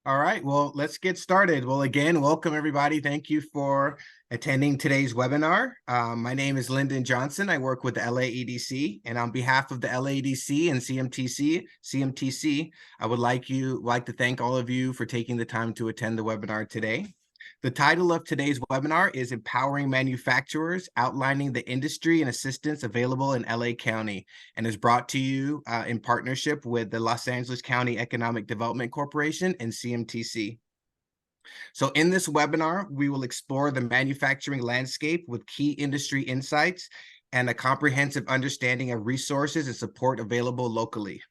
All right, well, let's get started. Well, again, welcome everybody. Thank you for attending today's webinar. My name is Lyndon Johnson. I work with the LAEDC, and on behalf of the LAEDC and CMTC, I would like to thank all of you for taking the time to attend the webinar today. The title of today's webinar is Empowering Manufacturers, Outlining the Industry and Assistance Available in LA County, and is brought to you in partnership with the Los Angeles County Economic Development Corporation and CMTC. So in this webinar, we will explore the manufacturing landscape with key industry insights and a comprehensive understanding of resources and support available locally.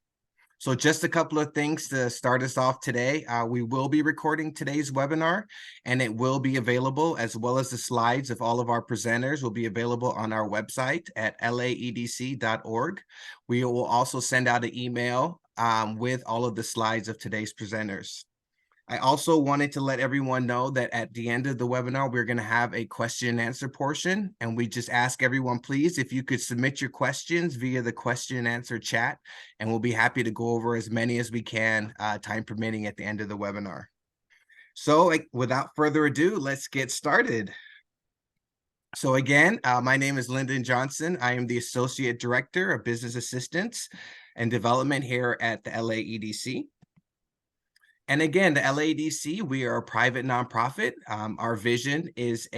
So just a couple of things to start us off today. We will be recording today's webinar, and it will be available, as well as the slides of all of our presenters will be available on our website at laedc.org. We will also send out an email with all of the slides of today's presenters. I also wanted to let everyone know that at the end of the webinar, we're going to have a question and answer portion. And we just ask everyone, please, if you could submit your questions via the question and answer chat, and we'll be happy to go over as many as we can, time permitting, at the end of the webinar. So without further ado, let's get started. So again, my name is Lyndon Johnson. I am the Associate Director of Business Assistance and Development here at the LAEDC. And again, the LAEDC, we are a private nonprofit. Our vision is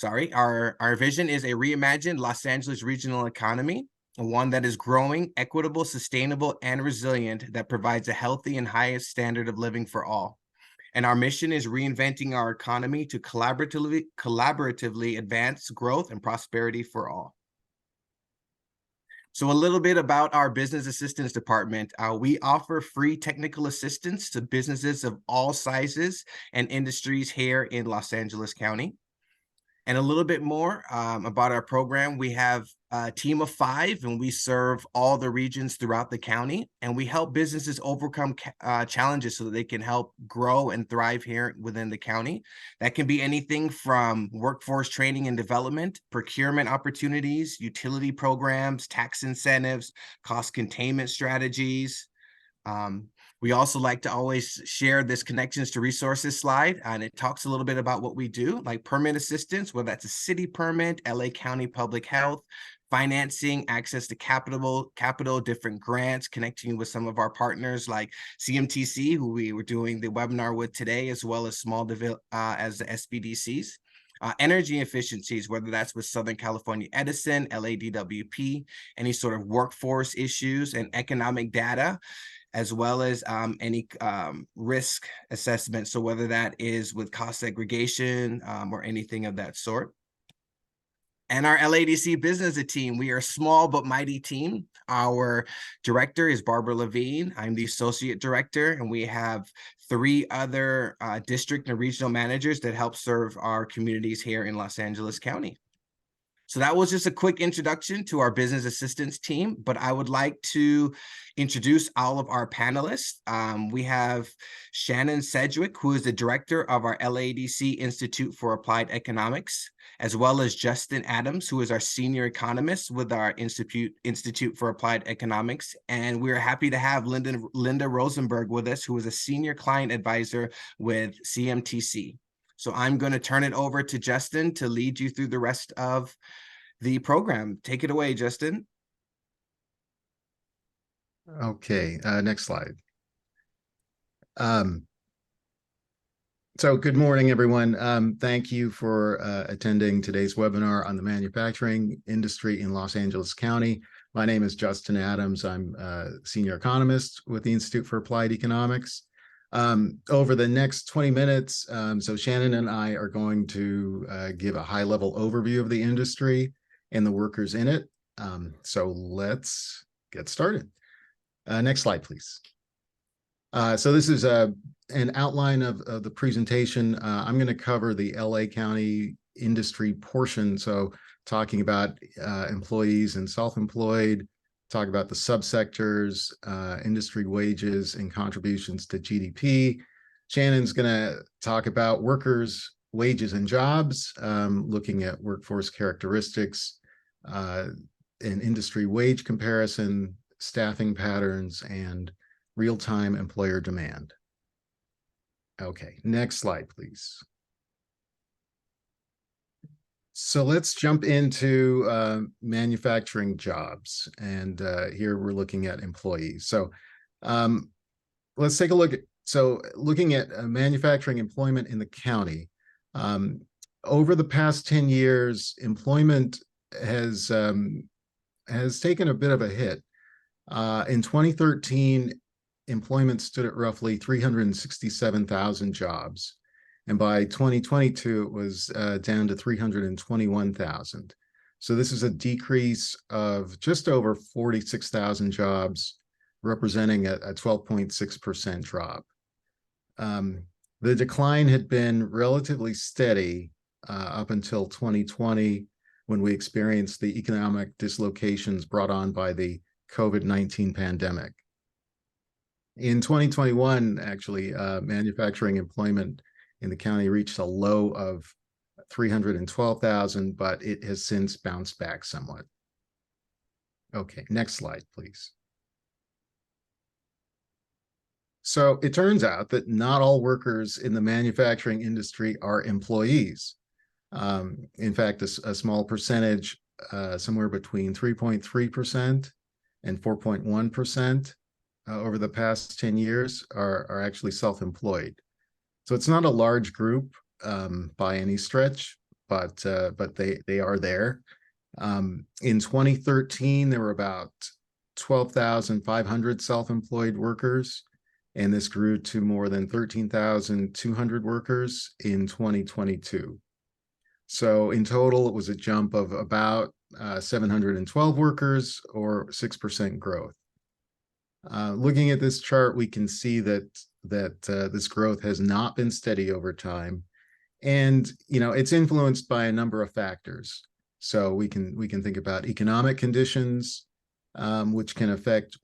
our vision is a reimagined Los Angeles regional economy, one that is growing, equitable, sustainable, and resilient, that provides a healthy and highest standard of living for all. And our mission is reinventing our economy to collaboratively advance growth and prosperity for all. So a little bit about our business assistance department. We offer free technical assistance to businesses of all sizes and industries here in Los Angeles County. And a little bit more about our program. We have a team of 5, and we serve all the regions throughout the county. And we help businesses overcome challenges so that they can help grow and thrive here within the county. That can be anything from workforce training and development, procurement opportunities, utility programs, tax incentives, cost containment strategies. We also like to always share this connections to resources slide, and it talks a little bit about what we do, like permit assistance, whether that's a city permit, LA County Public Health, financing, access to capital, different grants, connecting with some of our partners like CMTC, who we were doing the webinar with today, as well as as the SBDCs. Energy efficiencies, whether that's with Southern California Edison, LADWP, any sort of workforce issues, and economic data, as well as any risk assessment. So whether that is with cost segregation or anything of that sort. And our LAEDC business team, we are a small but mighty team. Our director is Barbara Levine. I'm the associate director, and we have 3 other district and regional managers that help serve our communities here in Los Angeles County. So that was just a quick introduction to our business assistance team, but I would like to introduce all of our panelists. We have Shannon Sedgwick, who is the director of our LAEDC Institute for Applied Economics, as well as Justin Adams, who is our senior economist with our Institute for Applied Economics. And we're happy to have Linda Rosenberg with us, who is a senior client advisor with CMTC. So I'm going to turn it over to Justin to lead you through the rest of the program. Take it away, Justin. Okay, next slide. So good morning, everyone. Thank you for attending today's webinar on the manufacturing industry in Los Angeles County. My name is Justin Adams. I'm a senior economist with the Institute for Applied Economics. Over the next 20 minutes, so Shannon and I are going to give a high-level overview of the industry and the workers in it. So let's get started. Next slide, please. So this is an outline of the presentation. I'm going to cover the LA County industry portion, so talking about employees and self-employed, talk about the subsectors, industry wages and contributions to GDP. Shannon's going to talk about workers, wages, and jobs, looking at workforce characteristics, and industry wage comparison, staffing patterns, and real-time employer demand. Okay, next slide, please. So let's jump into manufacturing jobs. And here we're looking at employees. So let's take a look at, looking at manufacturing employment in the county. Over the past 10 years, employment has taken a bit of a hit. In 2013, employment stood at roughly 367,000 jobs. And by 2022, it was down to 321,000. So this is a decrease of just over 46,000 jobs, representing a 12.6% drop. The decline had been relatively steady up until 2020, when we experienced the economic dislocations brought on by the COVID-19 pandemic. In 2021, actually, manufacturing employment in the county reached a low of 312,000, but it has since bounced back somewhat. Okay, next slide, please. So it turns out that not all workers in the manufacturing industry are employees. In fact, a small percentage, somewhere between 3.3% and 4.1% over the past 10 years are actually self-employed. So it's not a large group by any stretch, but they are there. In 2013, there were about 12,500 self-employed workers, and this grew to more than 13,200 workers in 2022. So in total, it was a jump of about 712 workers, or 6% growth. Looking at this chart, we can see that this growth has not been steady over time, and it's influenced by a number of factors. So we can think about economic conditions, which can affect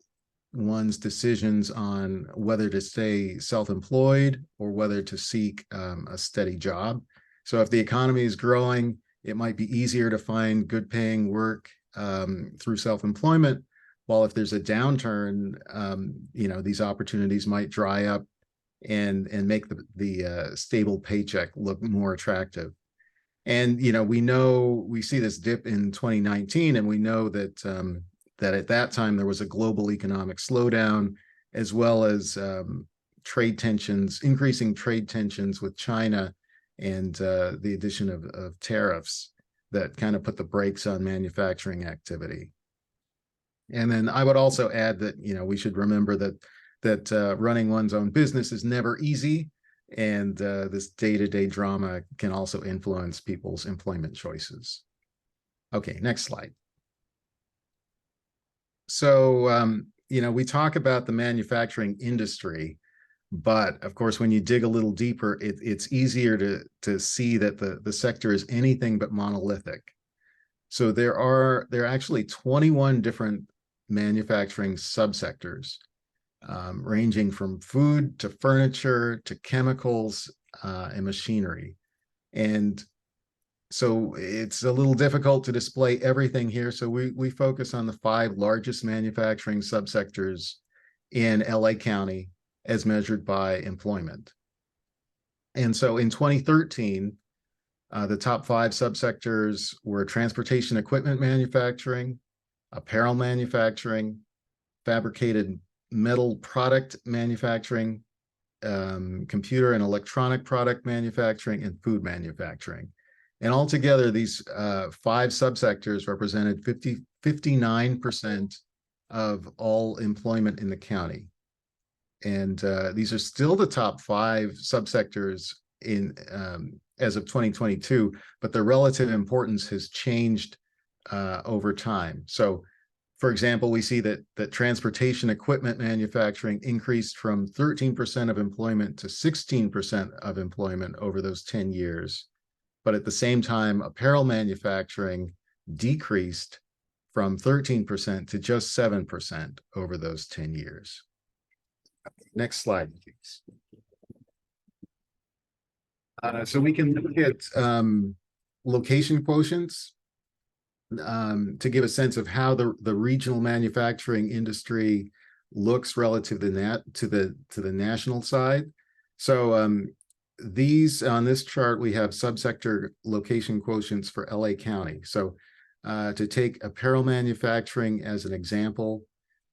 one's decisions on whether to stay self-employed or whether to seek a steady job. So if the economy is growing, it might be easier to find good paying work through self-employment, while if there's a downturn, these opportunities might dry up and make the stable paycheck look more attractive. And we see this dip in 2019, and we know that that at that time there was a global economic slowdown, as well as increasing trade tensions with China, and the addition of tariffs that kind of put the brakes on manufacturing activity. And then I would also add that we should remember that running one's own business is never easy, and this day-to-day drama can also influence people's employment choices. Okay, next slide. So we talk about the manufacturing industry, but of course, when you dig a little deeper, it's easier to see that the sector is anything but monolithic. So there are actually 21 different manufacturing subsectors, ranging from food to furniture to chemicals and machinery. And so it's a little difficult to display everything here. So we focus on the 5 largest manufacturing subsectors in LA County as measured by employment. And so in 2013, the top 5 subsectors were transportation equipment manufacturing, apparel manufacturing, fabricated metal product manufacturing, computer and electronic product manufacturing, and food manufacturing. And altogether, these 5 subsectors represented 59% of all employment in the county. And these are still the top 5 subsectors in as of 2022, but their relative importance has changed over time. So, for example, we see that transportation equipment manufacturing increased from 13% of employment to 16% of employment over those 10 years. But at the same time, apparel manufacturing decreased from 13% to just 7% over those 10 years. Next slide, please. So we can look at location quotients to give a sense of how the regional manufacturing industry looks relative to the national side. So these on this chart, we have subsector location quotients for LA County. So to take apparel manufacturing as an example,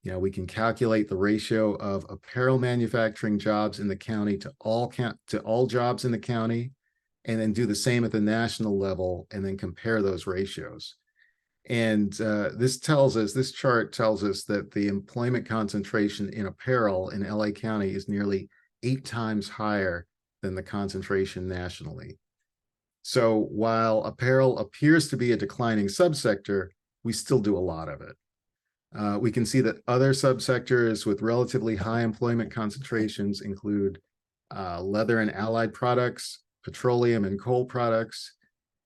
we can calculate the ratio of apparel manufacturing jobs in the county to all jobs in the county, and then do the same at the national level, and then compare those ratios. And this chart tells us that the employment concentration in apparel in LA County is nearly 8 times higher than the concentration nationally. So while apparel appears to be a declining subsector, we still do a lot of it. We can see that other subsectors with relatively high employment concentrations include leather and allied products, petroleum and coal products,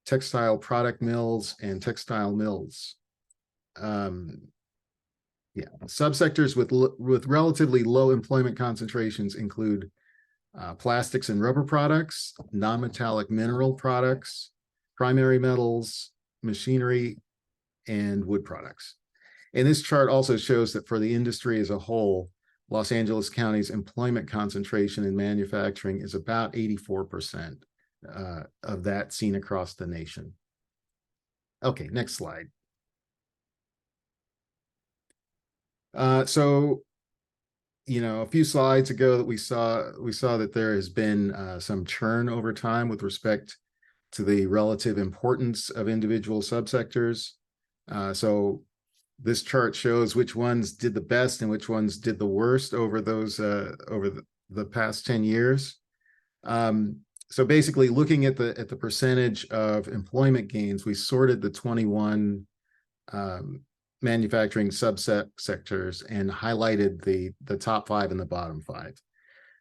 textile product mills, and textile mills. Subsectors with relatively low employment concentrations include plastics and rubber products, non-metallic mineral products, primary metals, machinery, and wood products. And this chart also shows that for the industry as a whole, Los Angeles County's employment concentration in manufacturing is about 84% of that seen across the nation. Okay, next slide. So, a few slides ago that we saw that there has been some churn over time with respect to the relative importance of individual subsectors. So this chart shows which ones did the best and which ones did the worst over the past 10 years. So basically, looking at the percentage of employment gains, we sorted the 21 manufacturing subset sectors and highlighted the top 5 and the bottom 5.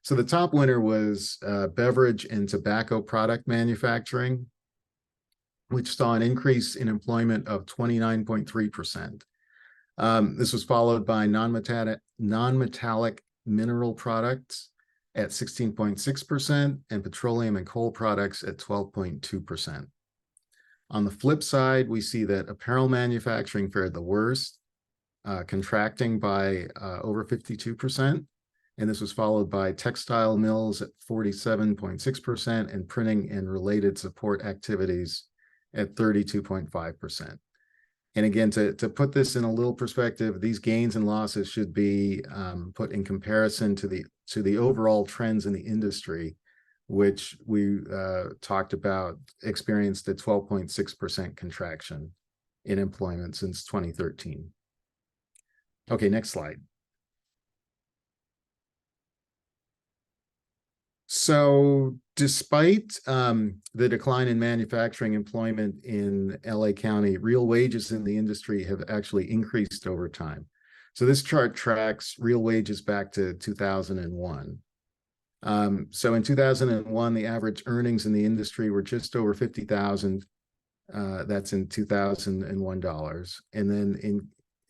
So the top winner was beverage and tobacco product manufacturing, which saw an increase in employment of 29.3%. This was followed by non-metallic mineral products at 16.6% and petroleum and coal products at 12.2%. On the flip side, we see that apparel manufacturing fared the worst, contracting by over 52%. And this was followed by textile mills at 47.6% and printing and related support activities at 32.5%. And again, to put this in a little perspective, these gains and losses should be put in comparison to the overall trends in the industry, which we talked about experienced a 12.6% contraction in employment since 2013. Okay, next slide. So despite the decline in manufacturing employment in LA County, real wages in the industry have actually increased over time. So this chart tracks real wages back to 2001. So in 2001, the average earnings in the industry were just over $50,000. That's in 2001 dollars. And then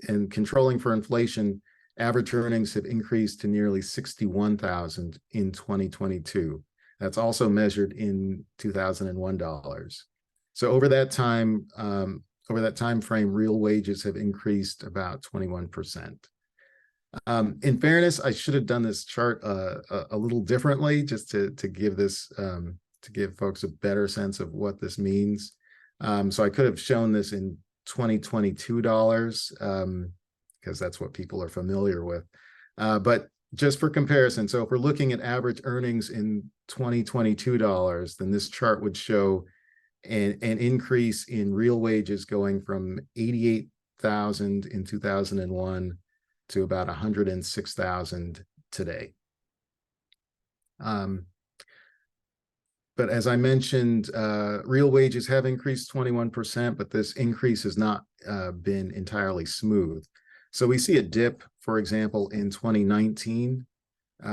in controlling for inflation, average earnings have increased to nearly $61,000 in 2022. That's also measured in 2001 dollars. So over that time frame, real wages have increased about 21%. In fairness, I should have done this chart a little differently, just to give this to give folks a better sense of what this means. So I could have shown this in 2022 dollars, because that's what people are familiar with. But just for comparison, so if we're looking at average earnings in 2022 dollars, then this chart would show an increase in real wages going from 88,000 in 2001 to about 106,000 today. But as I mentioned, real wages have increased 21%, but this increase has not been entirely smooth. So we see a dip, for example, in 2019,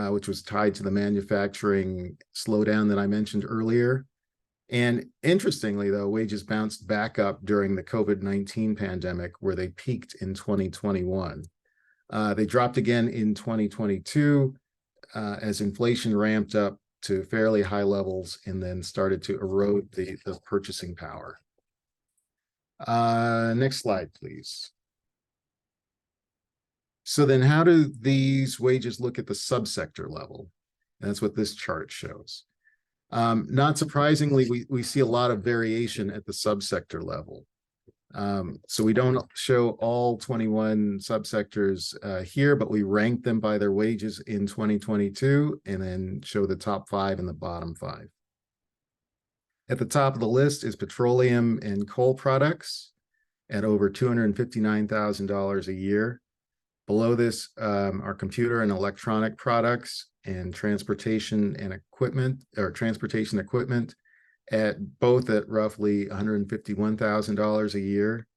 which was tied to the manufacturing slowdown that I mentioned earlier. And interestingly, though, wages bounced back up during the COVID-19 pandemic, where they peaked in 2021. They dropped again in 2022 as inflation ramped up to fairly high levels and then started to erode the purchasing power. Next slide, please. So then how do these wages look at the subsector level? And that's what this chart shows. Not surprisingly, we see a lot of variation at the subsector level. So we don't show all 21 subsectors here, but we rank them by their wages in 2022 and then show the top 5 and the bottom 5. At the top of the list is petroleum and coal products at over $259,000 a year. Below this are computer and electronic products and transportation equipment at both at roughly $151,000 a year.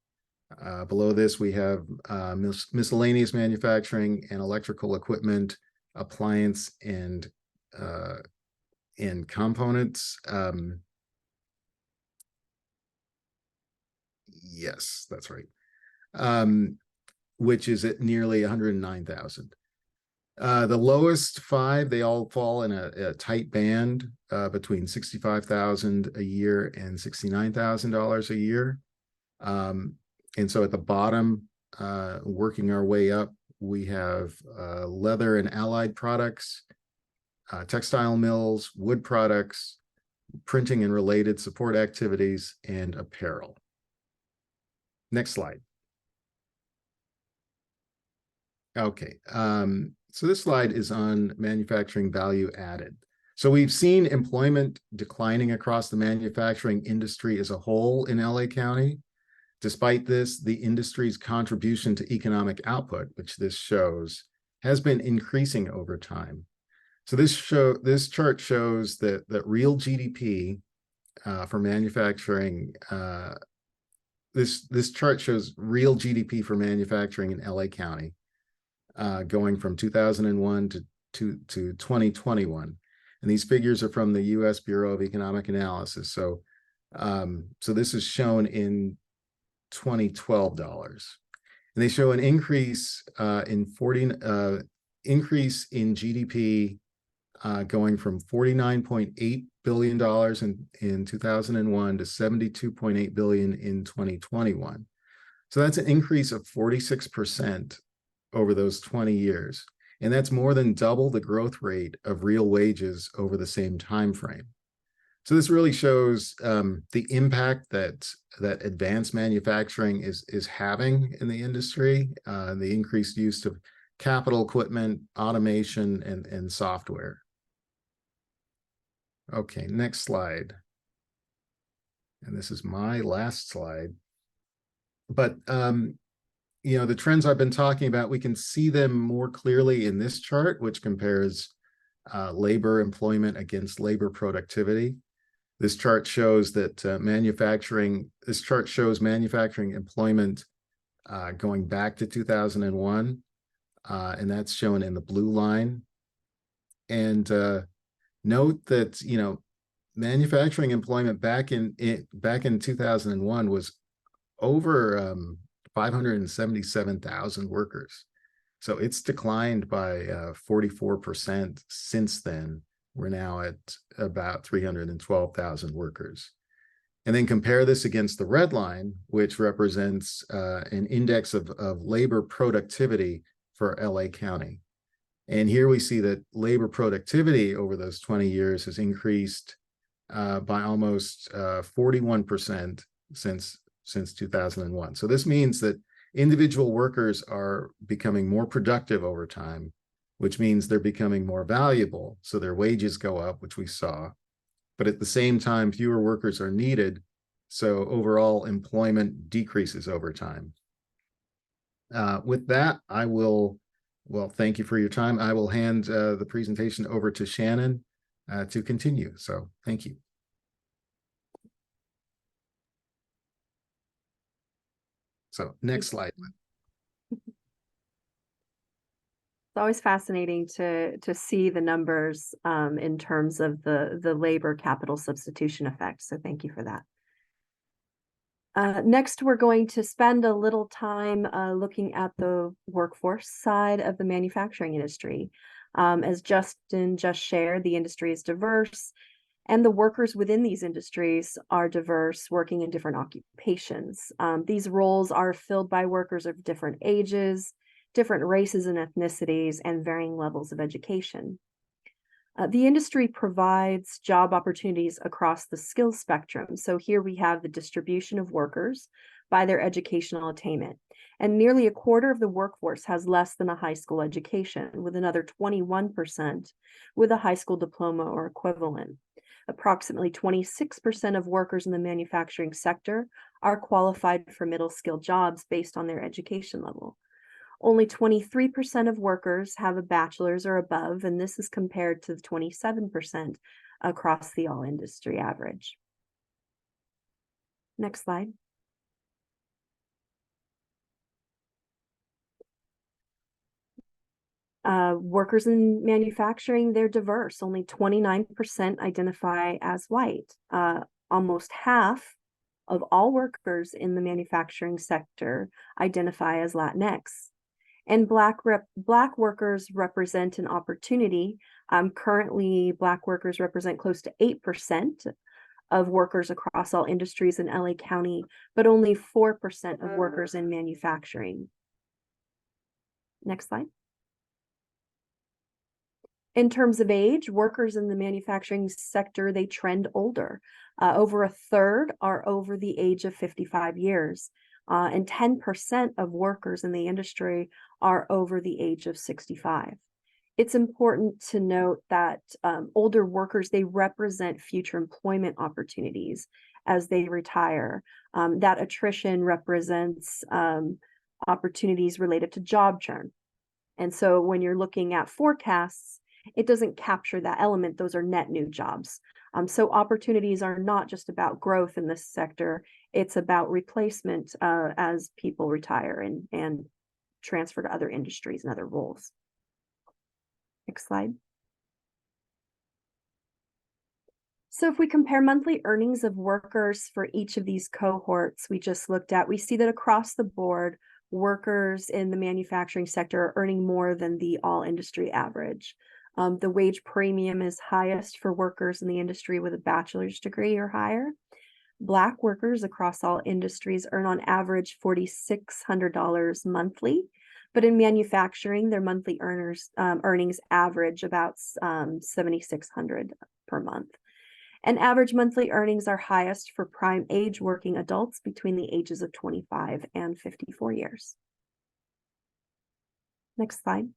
Below this, we have miscellaneous manufacturing and electrical equipment, appliance and components. Yes, that's right. Which is at nearly 109,000. The lowest 5, they all fall in a tight band between 65,000 a year and $69,000 a year. And so at the bottom, working our way up, we have leather and allied products, textile mills, wood products, printing and related support activities, and apparel. Next slide. Okay, so this slide is on manufacturing value added. So we've seen employment declining across the manufacturing industry as a whole in LA County. Despite this, the industry's contribution to economic output, which this shows, has been increasing over time. So this chart shows that real GDP for manufacturing. This chart shows real GDP for manufacturing in LA County, going from 2001 to 2021. And these figures are from the U.S. Bureau of Economic Analysis. So, so this is shown in 2012 dollars. And they show an increase in GDP going from $49.8 billion in 2001 to $72.8 billion in 2021. So that's an increase of 46% over those 20 years. And that's more than double the growth rate of real wages over the same time frame. So this really shows the impact that advanced manufacturing is having in the industry, the increased use of capital equipment, automation, and software. Okay, next slide. And this is my last slide. But you know, the trends I've been talking about, we can see them more clearly in this chart, which compares labor employment against labor productivity. This chart shows that manufacturing employment going back to 2001, and that's shown in the blue line. And note that, you know, manufacturing employment back in 2001 was over 577,000 workers. So it's declined by 44% since then. We're now at about 312,000 workers. And then compare this against the red line, which represents an index of labor productivity for LA County. And here we see that labor productivity over those 20 years has increased by almost 41% since 2001. So this means that individual workers are becoming more productive over time, which means they're becoming more valuable. So their wages go up, which we saw. But at the same time, fewer workers are needed. So overall employment decreases over time. With that, well, thank you for your time. I will hand the presentation over to Shannon to continue. So thank you. So next slide. It's always fascinating to see the numbers in terms of the labor capital substitution effect. So thank you for that. Next, we're going to spend a little time looking at the workforce side of the manufacturing industry. As Justin just shared, the industry is diverse, and the workers within these industries are diverse, working in different occupations. These roles are filled by workers of different ages, different races and ethnicities, and varying levels of education. The industry provides job opportunities across the skills spectrum. So here we have the distribution of workers by their educational attainment. And nearly a quarter of the workforce has less than a high school education, with another 21% with a high school diploma or equivalent. Approximately 26% of workers in the manufacturing sector are qualified for middle skill jobs based on their education level. Only 23% of workers have a bachelor's or above, and this is compared to the 27% across the all industry average. Next slide. Workers in manufacturing, they're diverse. Only 29% identify as white. Almost half of all workers in the manufacturing sector identify as Latinx. And Black workers represent an opportunity. Currently, Black workers represent close to 8% of workers across all industries in LA County, but only 4% of workers in manufacturing. Next slide. In terms of age, workers in the manufacturing sector, they trend older. Over a third are over the age of 55 years. And 10% of workers in the industry are over the age of 65. It's important to note that older workers, they represent future employment opportunities as they retire. That attrition represents opportunities related to job churn. And so when you're looking at forecasts, it doesn't capture that element. Those are net new jobs. So opportunities are not just about growth in this sector. It's about replacement as people retire and transfer to other industries and other roles. Next slide. So if we compare monthly earnings of workers for each of these cohorts we just looked at, we see that across the board, workers in the manufacturing sector are earning more than the all industry average. The wage premium is highest for workers in the industry with a bachelor's degree or higher. Black workers across all industries earn on average $4,600 monthly, but in manufacturing, their monthly earnings average about $7,600 per month. And average monthly earnings are highest for prime age working adults between the ages of 25 and 54 years. Next slide.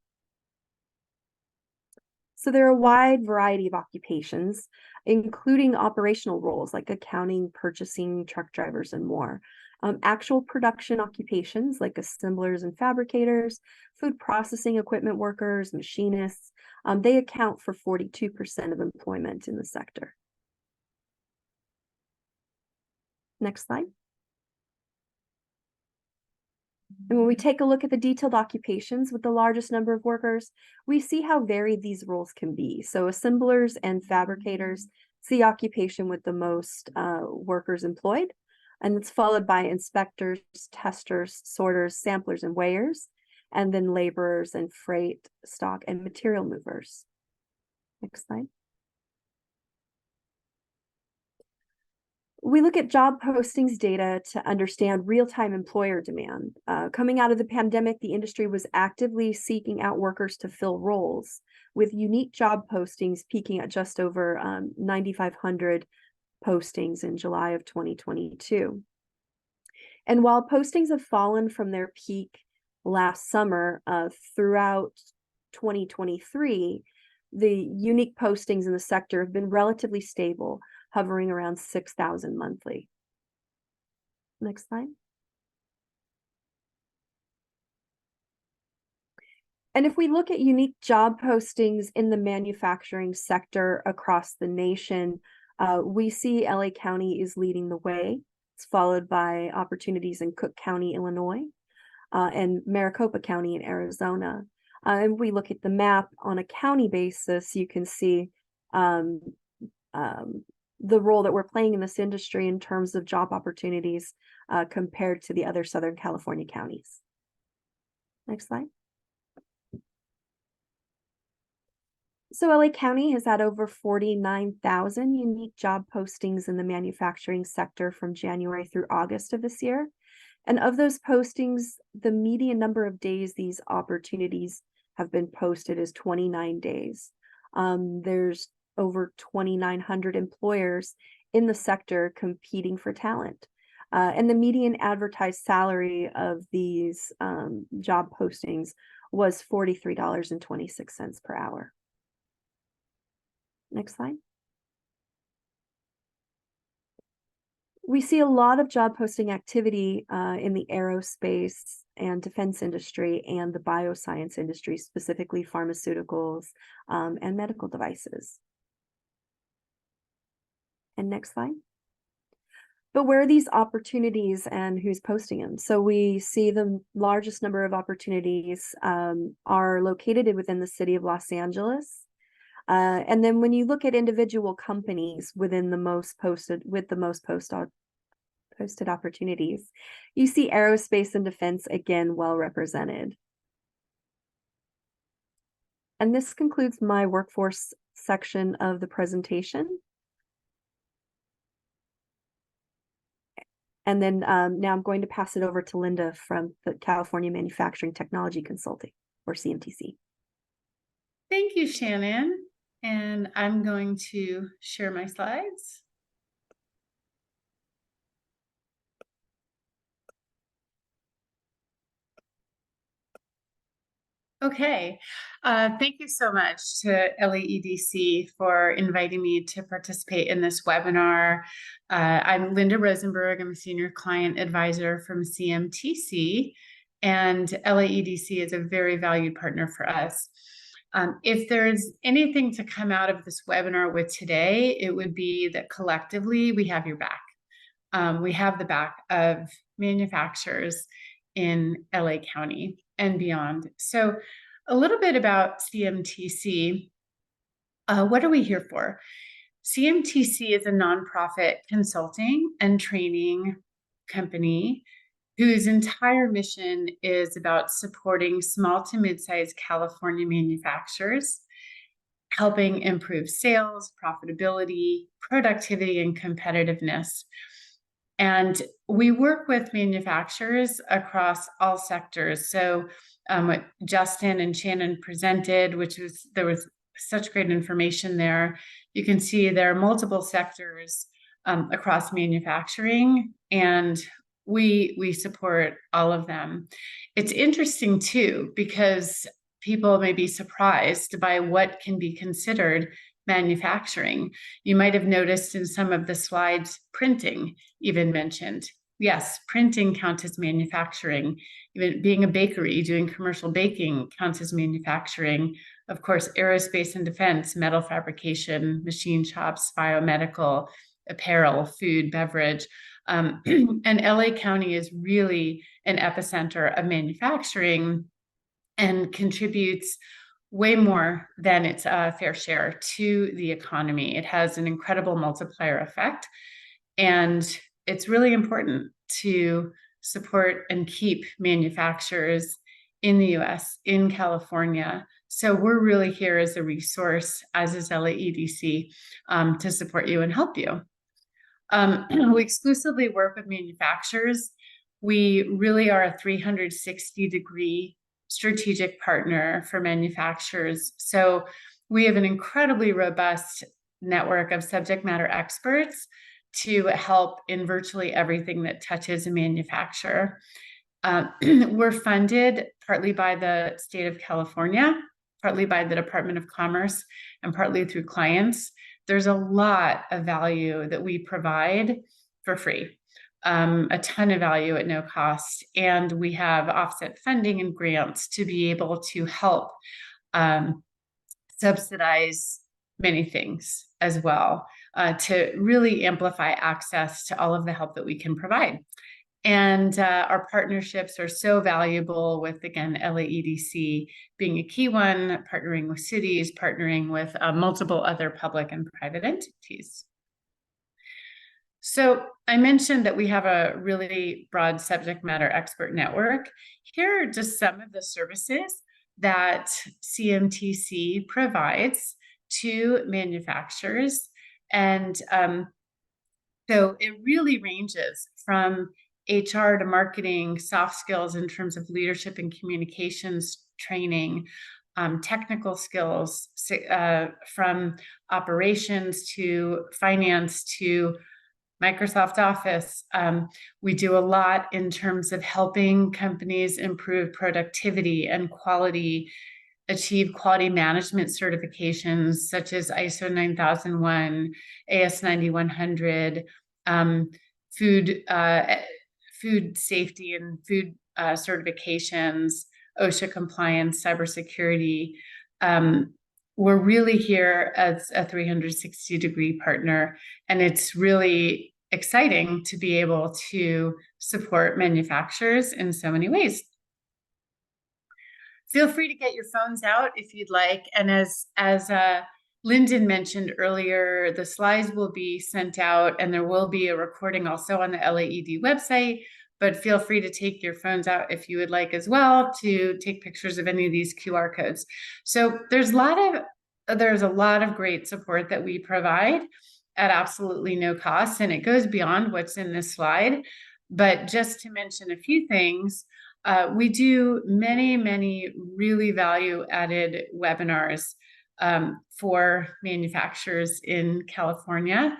So there are a wide variety of occupations, including operational roles like accounting, purchasing, truck drivers, and more. Actual production occupations like assemblers and fabricators, food processing equipment workers, machinists, they account for 42% of employment in the sector. Next slide. And when we take a look at the detailed occupations with the largest number of workers, we see how varied these roles can be. So assemblers and fabricators, it's the occupation with the most workers employed, and it's followed by inspectors, testers, sorters, samplers, and weighers, and then laborers and freight, stock, and material movers. Next slide. We look at job postings data to understand real-time employer demand. Coming out of the pandemic, the industry was actively seeking out workers to fill roles, with unique job postings peaking at just over 9,500 postings in July of 2022. And while postings have fallen from their peak last summer, throughout 2023, the unique postings in the sector have been relatively stable, hovering around 6,000 monthly. Next slide. And if we look at unique job postings in the manufacturing sector across the nation, we see LA County is leading the way. It's followed by opportunities in Cook County, Illinois, and Maricopa County in Arizona. And we look at the map on a county basis, you can see the role that we're playing in this industry in terms of job opportunities compared to the other Southern California counties. Next slide. So LA County has had over 49,000 unique job postings in the manufacturing sector from January through August of this year. And of those postings, the median number of days these opportunities have been posted is 29 days. There's over 2,900 employers in the sector competing for talent. And the median advertised salary of these job postings was $43.26 per hour. Next slide. We see a lot of job posting activity in the aerospace and defense industry and the bioscience industry, specifically pharmaceuticals and medical devices. And next slide. But where are these opportunities and who's posting them? So we see the largest number of opportunities are located within the city of Los Angeles. And then when you look at individual companies within the most posted opportunities, you see aerospace and defense again well represented. And this concludes my workforce section of the presentation. And then now I'm going to pass it over to Linda from the California Manufacturing Technology Consulting, or CMTC. Thank you, Shannon. And I'm going to share my slides. Okay, thank you so much to LAEDC for inviting me to participate in this webinar. I'm Linda Rosenberg. I'm a senior client advisor from CMTC, and LAEDC is a very valued partner for us. If there's anything to come out of this webinar with today, it would be that collectively we have your back. We have the back of manufacturers in LA County and beyond. So a little bit about CMTC. What are we here for? CMTC is a nonprofit consulting and training company whose entire mission is about supporting small to mid-sized California manufacturers, helping improve sales, profitability, productivity, and competitiveness. And we work with manufacturers across all sectors. So what Justin and Shannon presented, there was such great information there. You can see there are multiple sectors across manufacturing, and we support all of them. It's interesting too, because people may be surprised by what can be considered manufacturing. You might have noticed in some of the slides, printing even mentioned. Yes, printing counts as manufacturing. Even being a bakery, doing commercial baking counts as manufacturing. Of course, aerospace and defense, metal fabrication, machine shops, biomedical, apparel, food, beverage. And LA County is really an epicenter of manufacturing and contributes way more than its fair share to the economy. It has an incredible multiplier effect, and it's really important to support and keep manufacturers in the US, in California. So we're really here as a resource, as is LAEDC, to support you and help you. We exclusively work with manufacturers. We really are a 360-degree strategic partner for manufacturers. So we have an incredibly robust network of subject matter experts to help in virtually everything that touches a manufacturer. We're funded partly by the state of California, partly by the Department of Commerce, and partly through clients. There's a lot of value that we provide for free. A ton of value at no cost. And we have offset funding and grants to be able to help subsidize many things as well, to really amplify access to all of the help that we can provide. And our partnerships are so valuable with, again, LAEDC being a key one, partnering with cities, partnering with multiple other public and private entities. So I mentioned that we have a really broad subject matter expert network. Here are just some of the services that CMTC provides to manufacturers. And so it really ranges from HR to marketing, soft skills in terms of leadership and communications training, technical skills from operations to finance to Microsoft Office. We do a lot in terms of helping companies improve productivity and quality, achieve quality management certifications such as ISO 9001, AS 9100, food safety and food certifications, OSHA compliance, cybersecurity. We're really here as a 360-degree partner, and it's really exciting to be able to support manufacturers in so many ways. Feel free to get your phones out if you'd like. And as Lyndon mentioned earlier, the slides will be sent out, and there will be a recording also on the LAED website. But feel free to take your phones out if you would like as well to take pictures of any of these QR codes. So there's a lot of great support that we provide at absolutely no cost, and it goes beyond what's in this slide. But just to mention a few things, we do many really value-added webinars for manufacturers in California.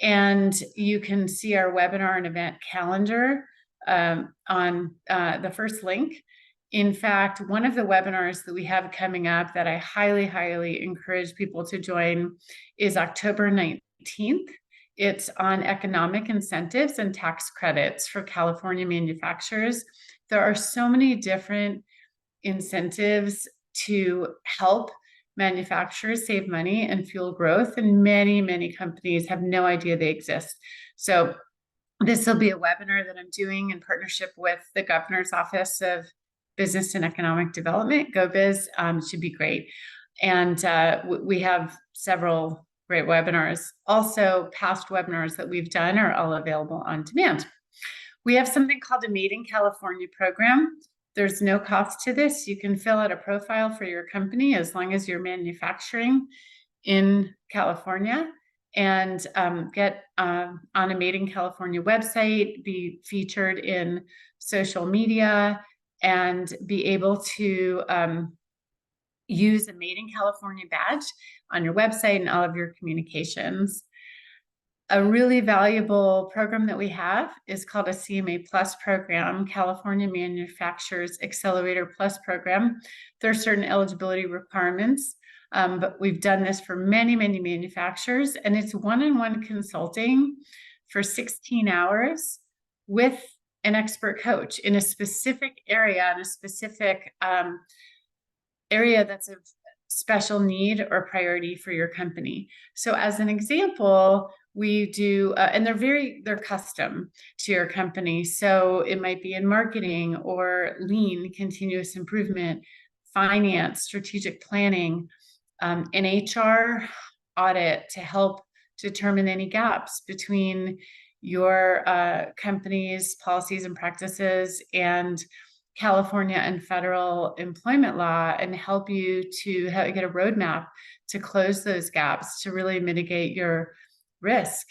And you can see our webinar and event calendar on the first link. In fact, one of the webinars that we have coming up that I highly encourage people to join is October 19th. It's on economic incentives and tax credits for California manufacturers. There are so many different incentives to help manufacturers save money and fuel growth, and many companies have no idea they exist. So this will be a webinar that I'm doing in partnership with the Governor's Office of Business and Economic Development, GoBiz. Should be great. And we have several great webinars. Also, past webinars that we've done are all available on demand. We have something called a Made in California program. There's no cost to this. You can fill out a profile for your company as long as you're manufacturing in California, and get on a Made in California website, be featured in social media, and be able to use a Made in California badge on your website and all of your communications. A really valuable program that we have is called a CMA Plus program, California Manufacturers Accelerator Plus program. There are certain eligibility requirements, but we've done this for many manufacturers, and it's one-on-one consulting for 16 hours with an expert coach in a specific area, in a specific area that's of special need or priority for your company. So as an example, we do, and they're custom to your company. So it might be in marketing or lean, continuous improvement, finance, strategic planning, an HR audit to help determine any gaps between your company's policies and practices and California and federal employment law, and help you to get a roadmap to close those gaps to really mitigate your risk.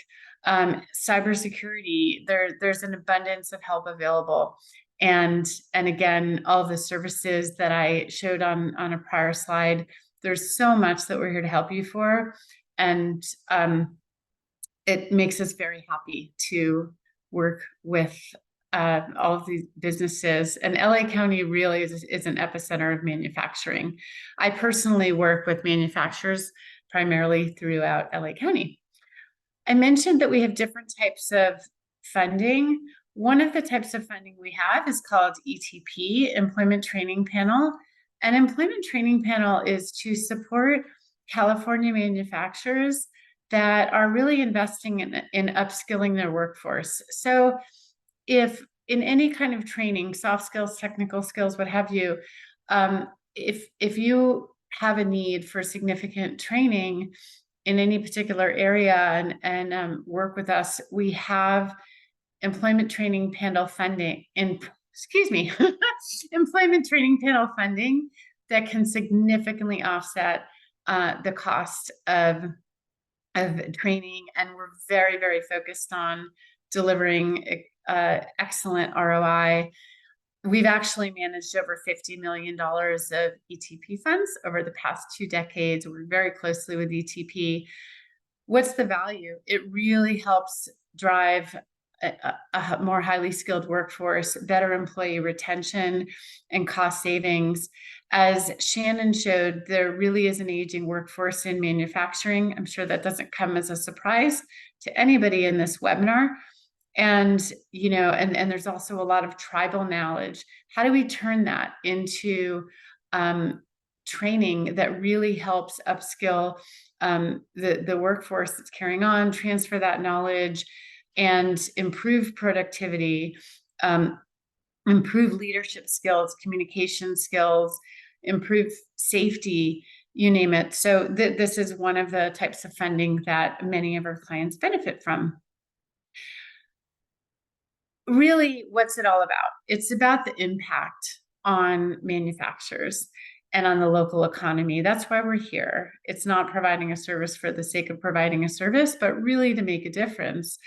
Cybersecurity, there's an abundance of help available. And again, all the services that I showed on a prior slide, there's so much that we're here to help you for. And it makes us very happy to work with all of these businesses. And LA County really is an epicenter of manufacturing. I personally work with manufacturers primarily throughout LA County. I mentioned that we have different types of funding. One of the types of funding we have is called ETP, Employment Training Panel. An Employment Training Panel is to support California manufacturers that are really investing in upskilling their workforce. So if in any kind of training, soft skills, technical skills, what have you, if you have a need for significant training in any particular area and work with us, we have Employment Training Panel funding, Employment Training Panel funding that can significantly offset the cost of training. And we're very focused on delivering excellent ROI. We've actually managed over $50 million of ETP funds over the past 2 decades. We're very closely with ETP. What's the value? It really helps drive a more highly skilled workforce, better employee retention, and cost savings. As Shannon showed, there really is an aging workforce in manufacturing. I'm sure that doesn't come as a surprise to anybody in this webinar. And, you know, and there's also a lot of tribal knowledge. How do we turn that into training that really helps upskill the workforce that's carrying on, transfer that knowledge, and improve productivity, improve leadership skills, communication skills, improve safety, you name it. So this is one of the types of funding that many of our clients benefit from. Really, what's it all about? It's about the impact on manufacturers and on the local economy. That's why we're here. It's not providing a service for the sake of providing a service, but really to make a difference.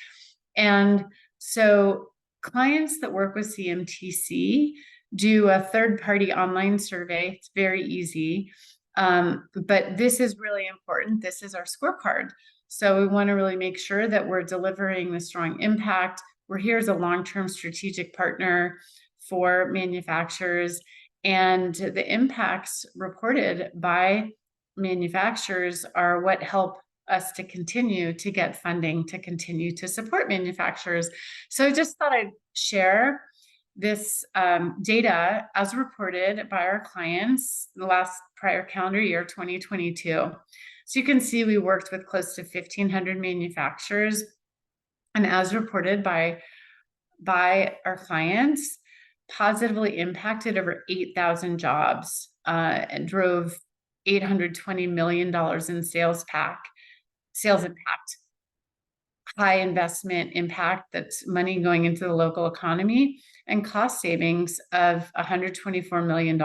And so clients that work with CMTC do a third-party online survey. It's very easy, but this is really important. This is our scorecard. So we want to really make sure that we're delivering the strong impact. We're here as a long-term strategic partner for manufacturers, and the impacts reported by manufacturers are what help us to continue to get funding to continue to support manufacturers. So I just thought I'd share this data as reported by our clients in the last prior calendar year, 2022. So you can see we worked with close to 1,500 manufacturers, and as reported by our clients, positively impacted over 8,000 jobs and drove $820 million in sales impact, high investment impact, that's money going into the local economy, and cost savings of $124 million.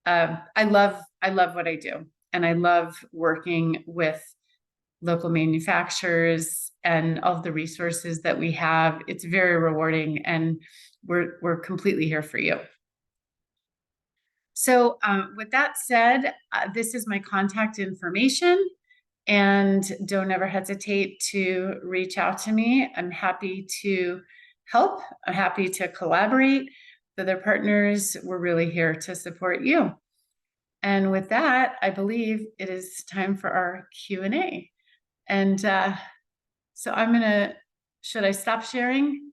I love what I do, and I love working with local manufacturers and all of the resources that we have. It's very rewarding, and we're completely here for you. So with that said, this is my contact information, and don't ever hesitate to reach out to me. I'm happy to help. I'm happy to collaborate with other partners. We're really here to support you. And with that, I believe it is time for our Q&A. And so should I stop sharing,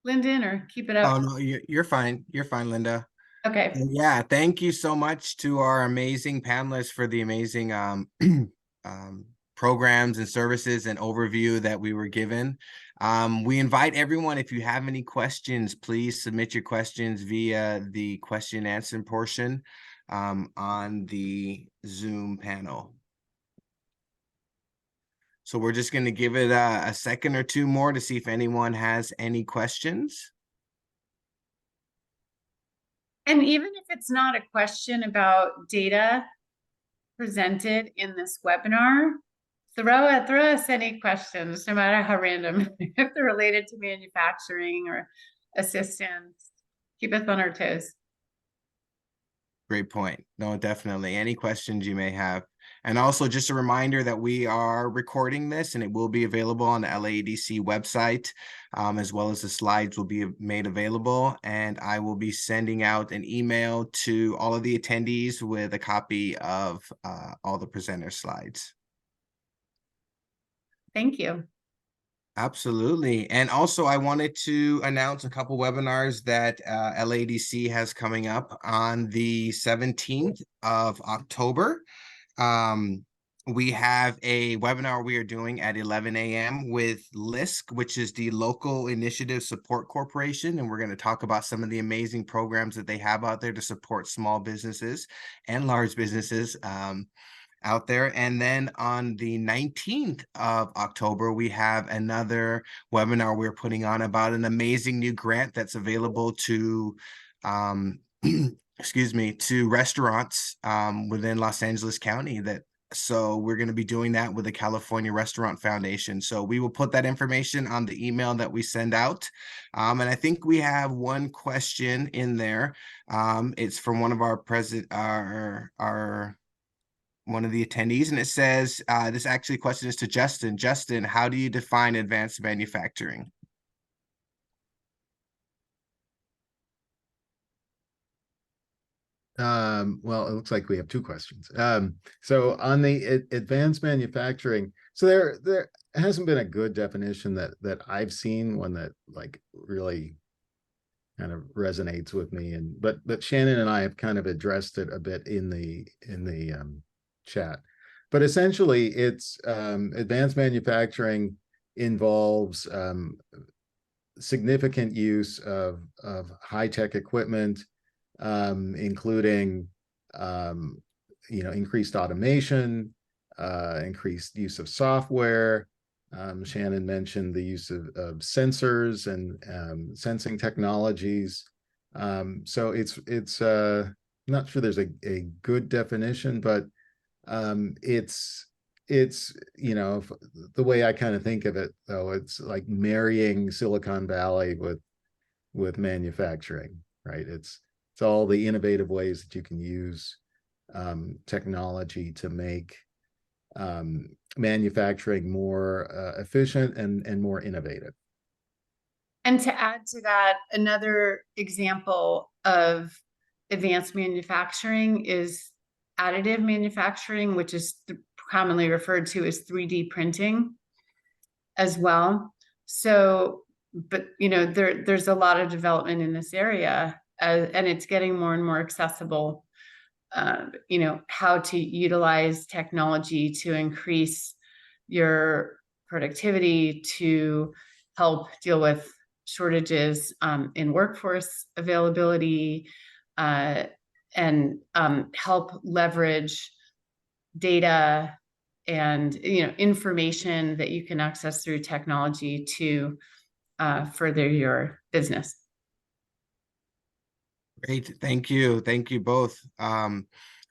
Lyndon, or keep it up? Oh, no, you're fine. You're fine, Linda. Okay. Yeah, thank you so much to our amazing panelists for the amazing programs and services and overview that we were given. We invite everyone, if you have any questions, please submit your questions via the question and answer portion on the Zoom panel. So we're just going to give it a second or two more to see if anyone has any questions. And even if it's not a question about data presented in this webinar, throw us any questions, no matter how random, if they're related to manufacturing or assistance. Keep us on our toes. Great point. No, definitely. Any questions you may have. And also just a reminder that we are recording this, and it will be available on the LAEDC website, as well as the slides will be made available. And I will be sending out an email to all of the attendees with a copy of all the presenter slides. Thank you. Absolutely. And also I wanted to announce a couple webinars that LAEDC has coming up on the 17th of October. We have a webinar we are doing at 11 a.m. with LISC, which is the Local Initiative Support Corporation. And we're going to talk about some of the amazing programs that they have out there to support small businesses and large businesses out there. And then on the 19th of October, we have another webinar we're putting on about an amazing new grant that's available to excuse me, to restaurants within Los Angeles County that So we're going to be doing that with the California Restaurant Foundation. So we will put that information on the email that we send out. And I think we have one question in there. It's from one of our one of the attendees, and it says, this actually question is to Justin. Justin, how do you define advanced manufacturing? Well, it looks like we have two questions. So on the advanced manufacturing, so there hasn't been a good definition that I've seen, one that like really kind of resonates with me. And but Shannon and I have kind of addressed it a bit in the chat. But essentially, it's advanced manufacturing involves significant use of high-tech equipment, including increased automation, increased use of software. Shannon mentioned the use of sensors and sensing technologies. So it's not sure there's a good definition, but it's the way I kind of think of it, though, it's like marrying Silicon Valley with manufacturing, right? It's all the innovative ways that you can use technology to make manufacturing more efficient and more innovative. And to add to that, another example of advanced manufacturing is additive manufacturing, which is commonly referred to as 3D printing as well. So, but there's a lot of development in this area, and it's getting more and more accessible. How to utilize technology to increase your productivity, to help deal with shortages in workforce availability, and help leverage data and information that you can access through technology to further your business. Great, thank you both.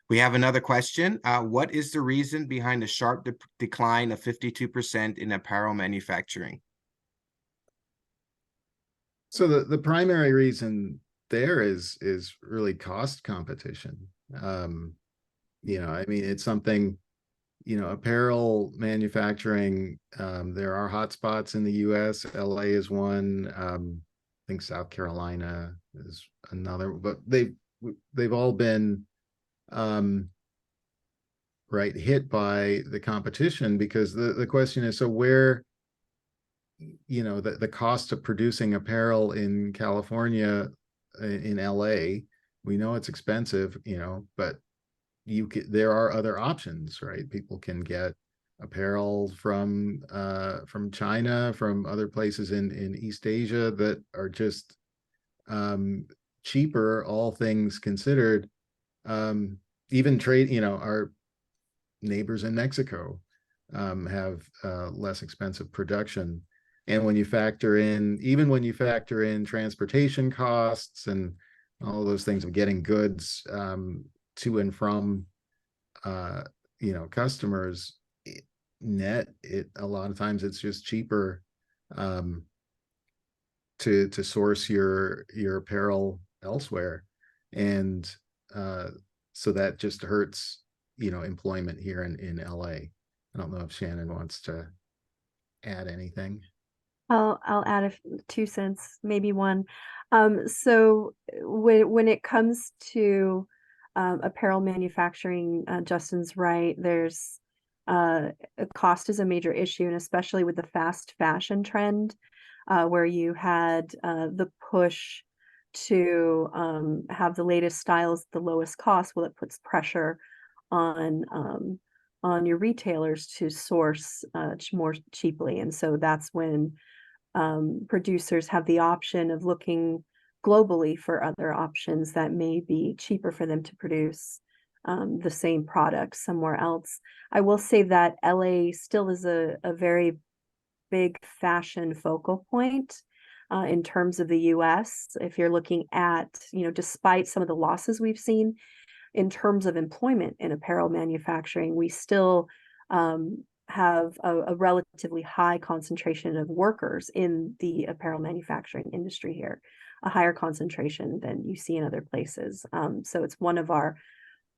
We have another question. What is the reason behind the sharp decline of 52% in apparel manufacturing? So the primary reason there is really cost competition. I mean, it's something, apparel manufacturing, there are hotspots in the US. LA is one. I think South Carolina is another, but they've all been right hit by the competition, because the question is, so where the cost of producing apparel in California, in LA, we know it's expensive, but there are other options, right? People can get apparel from China, from other places in East Asia that are just cheaper, all things considered. Even trade, our neighbors in Mexico have less expensive production. And when you factor in, transportation costs and all those things of getting goods to and from customers, a lot of times it's just cheaper to source your apparel elsewhere. And so that just hurts employment here in LA. I don't know if Shannon wants to add anything. I'll add 2 cents, maybe one. So when it comes to apparel manufacturing, Justin's right. There's cost is a major issue, and especially with the fast fashion trend, where you had the push to have the latest styles, the lowest cost. Well, it puts pressure on your retailers to source more cheaply, and so that's when producers have the option of looking globally for other options that may be cheaper for them to produce the same product somewhere else. I will say that LA still is a very big fashion focal point in terms of the US. If you're looking at, despite some of the losses we've seen, in terms of employment in apparel manufacturing, we still have a relatively high concentration of workers in the apparel manufacturing industry here, a higher concentration than you see in other places. So it's one of our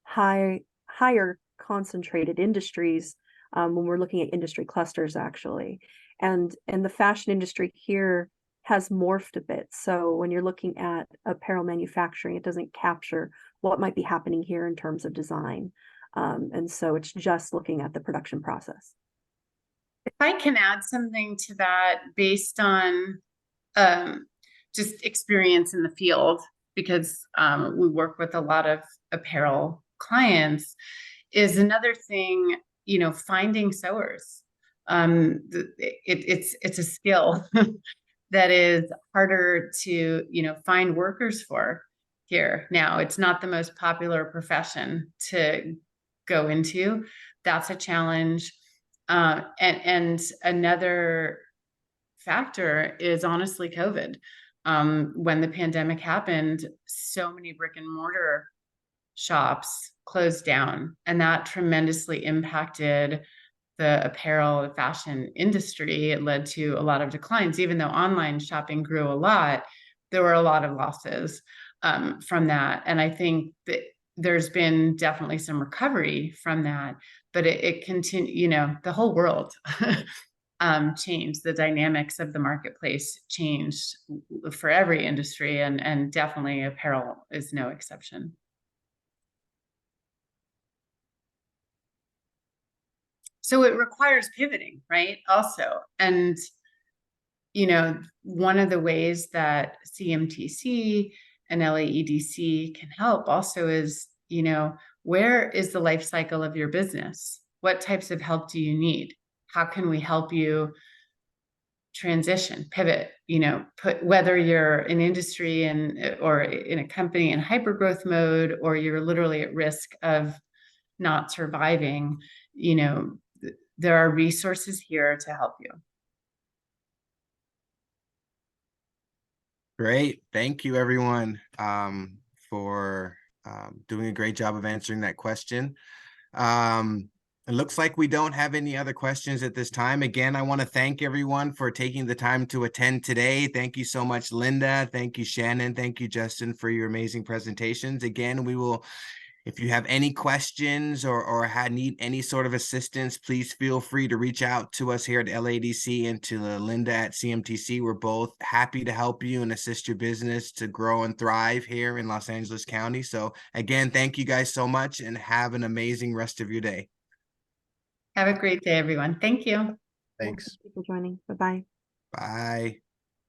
higher concentrated industries when we're looking at industry clusters, actually. And the fashion industry here has morphed a bit. So when you're looking at apparel manufacturing, it doesn't capture what might be happening here in terms of design. And so it's just looking at the production process. If I can add something to that based on just experience in the field, because we work with a lot of apparel clients, is another thing, you know, finding sewers. It's a skill that is harder to, you know, find workers for here. Now, it's not the most popular profession to go into. That's a challenge. And another factor is honestly COVID. When the pandemic happened, so many brick and mortar shops closed down, and that tremendously impacted the apparel and fashion industry. It led to a lot of declines. Even though online shopping grew a lot, there were a lot of losses from that. And I think that there's been definitely some recovery from that, but it continued, you know, the whole world changed. The dynamics of the marketplace changed for every industry, and definitely apparel is no exception. So it requires pivoting, right? Also, and you know, one of the ways that CMTC and LAEDC can help also is, you know, where is the life cycle of your business? What types of help do you need? How can we help you transition, pivot, you know, whether you're an industry or in a company in hypergrowth mode, or you're literally at risk of not surviving, you know, there are resources here to help you. Great. Thank you, everyone, for doing a great job of answering that question. It looks like we don't have any other questions at this time. Again, I want to thank everyone for taking the time to attend today. Thank you so much, Linda. Thank you, Shannon. Thank you, Justin, for your amazing presentations. Again, we will, if you have any questions or need any sort of assistance, please feel free to reach out to us here at LADC and to Linda at CMTC. We're both happy to help you and assist your business to grow and thrive here in Los Angeles County. So again, thank you guys so much and have an amazing rest of your day. Have a great day, everyone. Thank you. Thanks. Thank you for joining. Bye-bye. Bye.